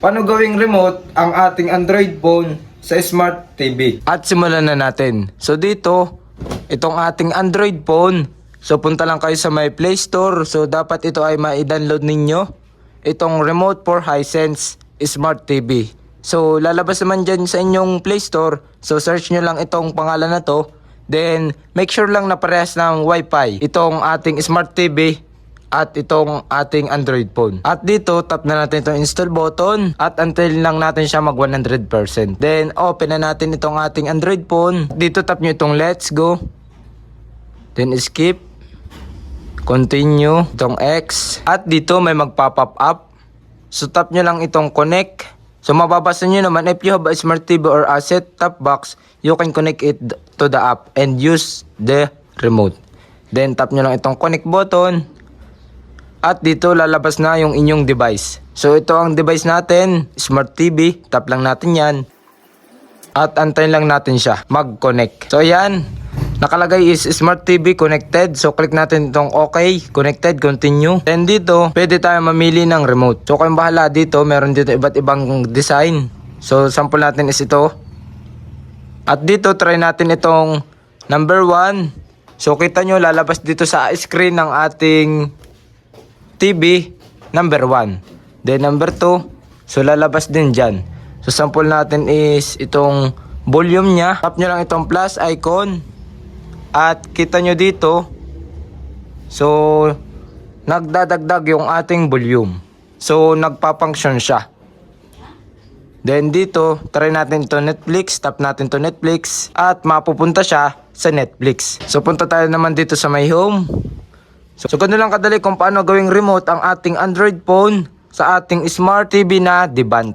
Paano gawing remote ang ating Android phone sa Smart TV? At simulan na natin. So dito, itong ating Android phone. So punta lang kayo sa my Play Store. So dapat ito ay ma-download ninyo. Itong Remote for Hisense Smart TV. So lalabas naman dyan sa inyong Play Store. So search nyo lang itong pangalan na to. Then make sure lang na parehas ng Wi-Fi itong ating Smart TV at itong ating Android phone. At dito, tap na natin itong install button at until lang natin siya mag 100%. Then, open na natin itong ating Android phone. Dito, tap nyo itong let's go. Then, skip. Continue. Itong X. At dito, may magpa-pop up. So, tap nyo lang itong connect. So, mababasa nyo naman, if you have a Smart TV or a set-top box, you can connect it to the app and use the remote. Then, tap nyo lang itong connect button. At dito lalabas na yung inyong device. So ito ang device natin, Smart TV. Tap lang natin yan. At antayin lang natin siya mag-connect. So ayan, nakalagay is Smart TV connected. So click natin itong OK, connected, continue. Then dito, pwede tayo mamili ng remote. So kung bahala dito, meron dito iba't ibang design. So sample natin is ito. At dito, try natin itong number 1. So kita nyo, lalabas dito sa screen ng ating TV, number 1. Then number 2, so lalabas din dyan. So sample natin is itong volume nya. Tap nyo lang itong plus icon. At kita nyo dito, so nagdadagdag yung ating volume. So nagpa-function siya. Then dito, try natin ito Netflix. Tap natin to Netflix. At mapupunta siya sa Netflix. So punta tayo naman dito sa my home. So ganun lang kadali kung paano gawing remote ang ating Android phone sa ating Smart TV na Deband.